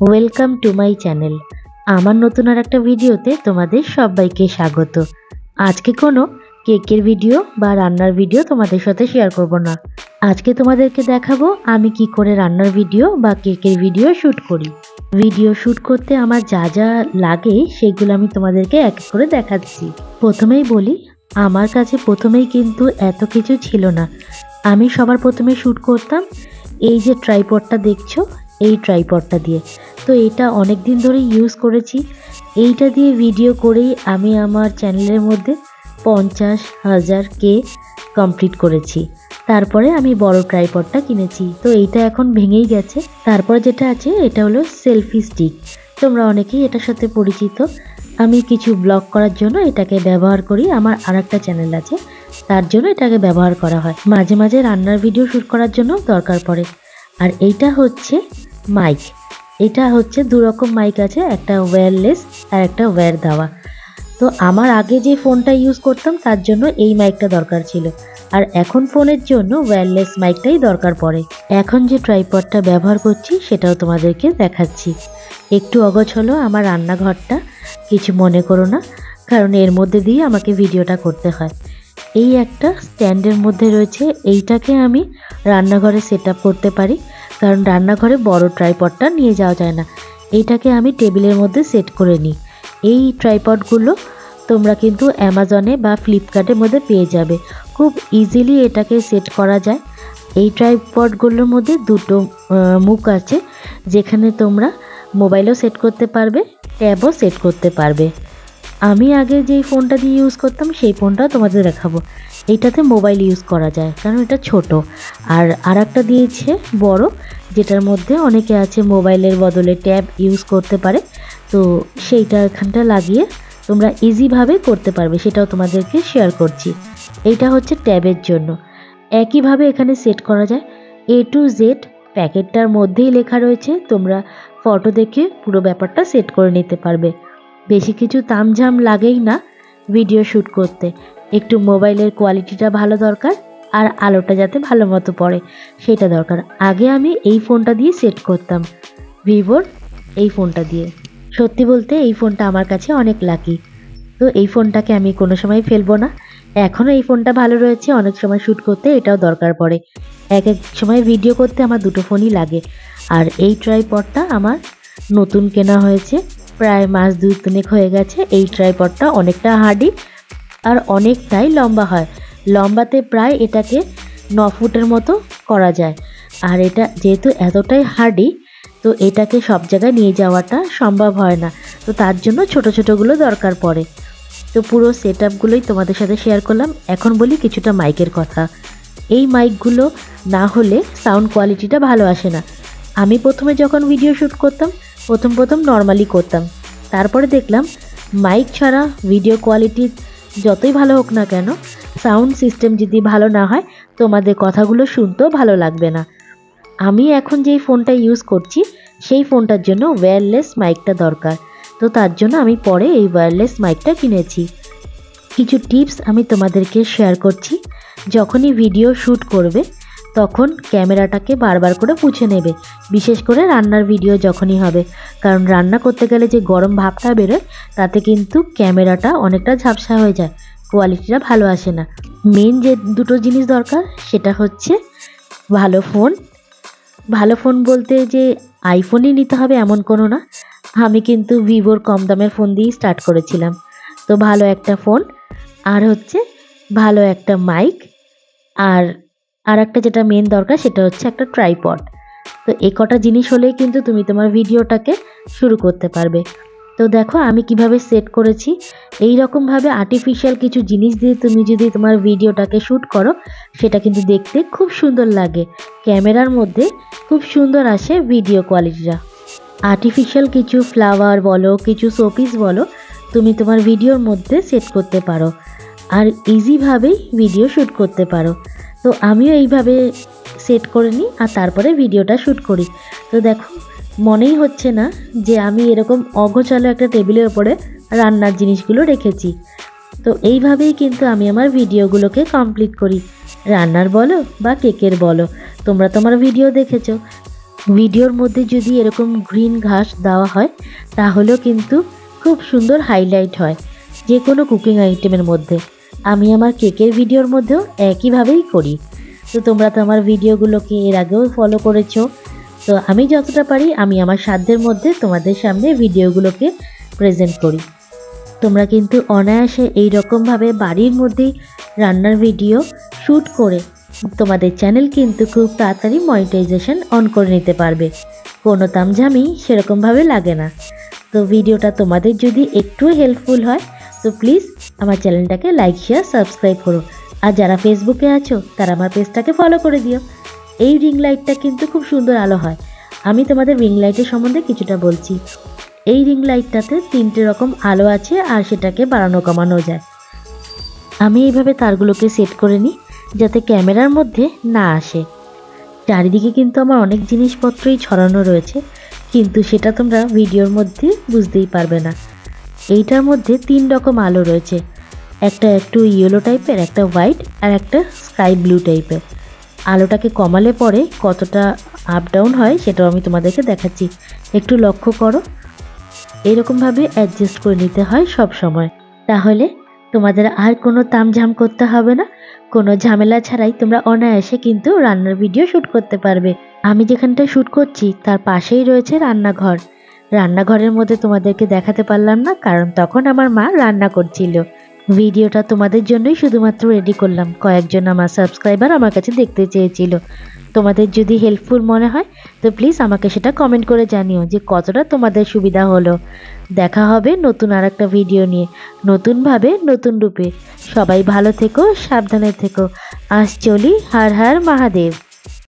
Welcome to my channel. আমার নতুন আর একটা ভিডিওতে তোমাদের সবাইকে স্বাগত। আজকে কোনো কেকের ভিডিও বা রান্নার ভিডিও তোমাদের সাথে শেয়ার করব না। আজকে তোমাদেরকে দেখাবো আমি কি করে রান্নার ভিডিও বা কেকের ভিডিও শ্যুট করি। ভিডিও শ্যুট করতে আমার যা যা লাগে সেগুলো আমি তোমাদেরকে এক এক করে দেখাচ্ছি। প্রথমেই বলি, আমার কাছে প্রথমেই কিন্তু এত কিছু ছিল না। আমি সবার প্রথমে শ্যুট করতাম এই যে ট্রাইপডটা দেখছো, এই ট্রাইপডটা দিয়ে। তো এটা অনেক দিন ধরে ইউজ করেছি। এইটা দিয়ে ভিডিও করেই আমি আমার চ্যানেলের মধ্যে 50,000 কমপ্লিট করেছি। তারপরে আমি বড় ট্রাইপডটা কিনেছি, তো এইটা এখন ভেঙেই গেছে। তারপর যেটা আছে এটা হলো সেলফি স্টিক। তোমরা অনেকেই এটার সাথে পরিচিত। আমি কিছু ব্লগ করার জন্য এটাকে ব্যবহার করি। আমার আরেকটা চ্যানেল আছে, তার জন্য এটাকে ব্যবহার করা হয়। মাঝে মাঝে রান্নার ভিডিও শ্যুট করার জন্য দরকার পড়ে। আর এইটা হচ্ছে মাইক। এটা হচ্ছে দু রকম মাইক আছে, একটা ওয়্যারলেস আর একটা ওয়্যার দেওয়া। তো আমার আগে যে ফোনটা ইউজ করতাম তার জন্য এই মাইকটা দরকার ছিল, আর এখন ফোনের জন্য ওয়্যারলেস মাইকটাই দরকার পড়ে। এখন যে ট্রাইপডটা ব্যবহার করছি সেটাও তোমাদেরকে দেখাচ্ছি। একটু অগোছালো আমার রান্নাঘরটা, কিছু মনে করো না, কারণ এর মধ্যে দিয়ে আমাকে ভিডিওটা করতে হয়। এই একটা স্ট্যান্ডের মধ্যে রয়েছে, এইটাকে আমি রান্নাঘরে সেট আপ করতে পারি, কারণ রান্নাঘরে বড় ট্রাইপডটা নিয়ে যাওয়া যায় না। এইটাকে আমি টেবিলের মধ্যে সেট করে নিই। এই ট্রাইপডগুলো তোমরা কিন্তু অ্যামাজনে বা ফ্লিপকার্টের মধ্যে পেয়ে যাবে। খুব ইজিলি এটাকে সেট করা যায়। এই ট্রাইপডগুলোর মধ্যে দুটো মুখ আছে, যেখানে তোমরা মোবাইলও সেট করতে পারবে, ট্যাবও সেট করতে পারবে। আমি আগে যেই ফোনটা দিয়ে ইউজ করতাম সেই ফোনটাও তোমাদের দেখাবো। এইটাতে মোবাইল ইউজ করা যায় কারণ এটা ছোট। আর একটা দিয়েছে বড়, যেটার মধ্যে অনেকে আছে মোবাইলের বদলে ট্যাব ইউজ করতে পারে। তো সেইটা এখানটা লাগিয়ে তোমরা ইজিভাবে করতে পারবে, সেটাও তোমাদেরকে শেয়ার করছি। এইটা হচ্ছে ট্যাবের জন্য। একইভাবে এখানে সেট করা যায়। A to Z প্যাকেটটার মধ্যেই লেখা রয়েছে, তোমরা ফটো দেখে পুরো ব্যাপারটা সেট করে নিতে পারবে। বেশি কিছু তামঝাম লাগেই না ভিডিও শ্যুট করতে। একটু মোবাইলের কোয়ালিটিটা ভালো দরকার, আর আলোটা যাতে ভালো মতো পড়ে সেটা দরকার। আগে আমি এই ফোনটা দিয়ে সেট করতাম, ভিভোর এই ফোনটা দিয়ে। সত্যি বলতে এই ফোনটা আমার কাছে অনেক লাকি। তো এই ফোনটাকে আমি কোনো সময় ফেলবো না। এখনও এই ফোনটা ভালো রয়েছে, অনেক সময় শ্যুট করতে এটাও দরকার পড়ে। এক এক সময় ভিডিও করতে আমার দুটো ফোনই লাগে। আর এই ট্রাইপডটা আমার নতুন কেনা হয়েছে, প্রায় মাস 2-3 হয়ে গেছে। এই ট্রাইপডটা অনেকটা হার্ডি আর অনেকটাই লম্বা হয়। লম্বাতে প্রায় এটাকে 9 ফুটের মতো করা যায়। আর এটা যেহেতু এতটাই হার্ডি, তো এটাকে সব জায়গায় নিয়ে যাওয়াটা সম্ভব হয় না। তো তার জন্য ছোট ছোটোগুলো দরকার পড়ে। তো পুরো সেট আপগুলোই তোমাদের সাথে শেয়ার করলাম। এখন বলি কিছুটা মাইকের কথা। এই মাইকগুলো না হলে সাউন্ড কোয়ালিটিটা ভালো আসে না। আমি প্রথমে যখন ভিডিও শ্যুট করতাম প্রথম নর্মালি করতাম, তারপরে দেখলাম মাইক ছাড়া ভিডিও কোয়ালিটি যতই ভালো হোক না কেন, সাউন্ড সিস্টেম যদি ভালো না হয় তোমাদের কথাগুলো শুনতেও ভালো লাগবে না। আমি এখন যেই ফোনটা ইউজ করছি সেই ফোনটার জন্য ওয়্যারলেস মাইকটা দরকার। তো তার জন্য আমি পরে এই ওয়্যারলেস মাইকটা কিনেছি। কিছু টিপস আমি তোমাদেরকে শেয়ার করছি। যখনই ভিডিও শ্যুট করবে তখন ক্যামেরাটাকে বারবার করে মুছে নেবে, বিশেষ করে রান্নার ভিডিও যখনই হবে, কারণ রান্না করতে গেলে যে গরম ভাবটা বেরোয় তাতে কিন্তু ক্যামেরাটা অনেকটা ঝাপসা হয়ে যায়, কোয়ালিটিটা ভালো আসে না। মেন যে দুটো জিনিস দরকার সেটা হচ্ছে ভালো ফোন। ভালো ফোন বলতে যে আইফোনই নিতে হবে এমন কোনো না, আমি কিন্তু ভিভোর কম দামের ফোন দিয়েই স্টার্ট করেছিলাম। তো ভালো একটা ফোন, আর হচ্ছে ভালো একটা মাইক, আর একটা যেটা মেন দরকার সেটা হচ্ছে একটা ট্রাইপড। তো এই কটা জিনিস হলেই কিন্তু তুমি তোমার ভিডিওটাকে শুরু করতে পারবে। তো দেখো আমি কিভাবে সেট করেছি। এই রকমভাবে আর্টিফিশিয়াল কিছু জিনিস দিয়ে তুমি যদি তোমার ভিডিওটাকে শ্যুট করো সেটা কিন্তু দেখতে খুব সুন্দর লাগে, ক্যামেরার মধ্যে খুব সুন্দর আসে ভিডিও কোয়ালিটিটা। আর্টিফিশিয়াল কিছু ফ্লাওয়ার বলো, কিছু শোপিস বলো, তুমি তোমার ভিডিওর মধ্যে সেট করতে পারো আর ইজিভাবেই ভিডিও শ্যুট করতে পারো। তো আমিও এইভাবে সেট করে নিই আর তারপরে ভিডিওটা শ্যুট করি। তো দেখো মনেই হচ্ছে না যে আমি এরকম অগোছালো একটা টেবিলের ওপরে রান্নার জিনিসগুলো রেখেছি। তো এইভাবেই কিন্তু আমি আমার ভিডিওগুলোকে কমপ্লিট করি, রান্নার বলো বা কেকের বলো। তোমরা তোমার ভিডিও দেখেছো, ভিডিওর মধ্যে যদি এরকম গ্রিন ঘাস দেওয়া হয় তাহলেও কিন্তু খুব সুন্দর হাইলাইট হয় যে কোনো কুকিং আইটেমের মধ্যে। আমি আমার কেকের ভিডিওর মধ্যেও একইভাবেই করি। তো তোমরা তো আমার ভিডিওগুলোকে এর আগেও ফলো করেছো। তো আমি যতটা পারি আমি আমার সাধ্যের মধ্যে তোমাদের সামনে ভিডিওগুলোকে প্রেজেন্ট করি। তোমরা কিন্তু অনায়াসে এই রকমভাবে বাড়ির মধ্যেই রান্নার ভিডিও শ্যুট করে তোমাদের চ্যানেল কিন্তু খুব তাড়াতাড়ি মনিটাইজেশন অন করে নিতে পারবে। কোনো তামঝামই সেরকমভাবে লাগে না। তো ভিডিওটা তোমাদের যদি একটু হেল্পফুল হয় তো প্লিজ আমার চ্যানেলটাকে লাইক শেয়ার সাবস্ক্রাইব করো। আর যারা ফেসবুকে আছো তারা আমার পেজটাকে ফলো করে দিও। এই রিং লাইটটা কিন্তু খুব সুন্দর আলো হয়। আমি তোমাদের রিং লাইটের সম্বন্ধে কিছুটা বলছি। এই রিং লাইটটাতে 3টে রকম আলো আছে আর সেটাকে বাড়ানো কমানো যায়। আমি এইভাবে তারগুলোকে সেট করে নিই যাতে ক্যামেরার মধ্যে না আসে। চারিদিকে কিন্তু আমার অনেক জিনিসপত্রই ছড়ানো রয়েছে, কিন্তু সেটা তোমরা ভিডিওর মধ্যে বুঝতেই পারবে না। এইটার মধ্যে 3 রকম আলো রয়েছে, একটা একটু ইয়েলো টাইপের, একটা হোয়াইট আর একটা স্কাই ব্লু টাইপের। আলোটাকে কমালে পরে কতটা আপ ডাউন হয় সেটাও আমি তোমাদেরকে দেখাচ্ছি, একটু লক্ষ্য করো। এরকমভাবে অ্যাডজাস্ট করে নিতে হয় সব সময়, তাহলে তোমাদের আর কোনো তামঝাম করতে হবে না। কোনো ঝামেলা ছাড়াই তোমরা অনায়াসে কিন্তু রান্নার ভিডিও শ্যুট করতে পারবে। আমি যেখানটায় শ্যুট করছি তার পাশেই রয়েছে রান্নাঘর। রান্নাঘরের মধ্যে তোমাদেরকে দেখাতে পারলাম না কারণ তখন আমার মা রান্না করছিল। ভিডিওটা তোমাদের জন্যই শুধুমাত্র রেডি করলাম, কয়েকজন আমার সাবস্ক্রাইবার আমার কাছে দেখতে চেয়েছিল। তোমাদের যদি হেল্পফুল মনে হয় তো প্লিজ আমাকে সেটা কমেন্ট করে জানিও যে কতটা তোমাদের সুবিধা হলো। দেখা হবে নতুন আর একটা ভিডিও নিয়ে, নতুনভাবে নতুন রূপে। সবাই ভালো থেকো, সাবধানে থেকো। আজ চলি, হর হর মহাদেব।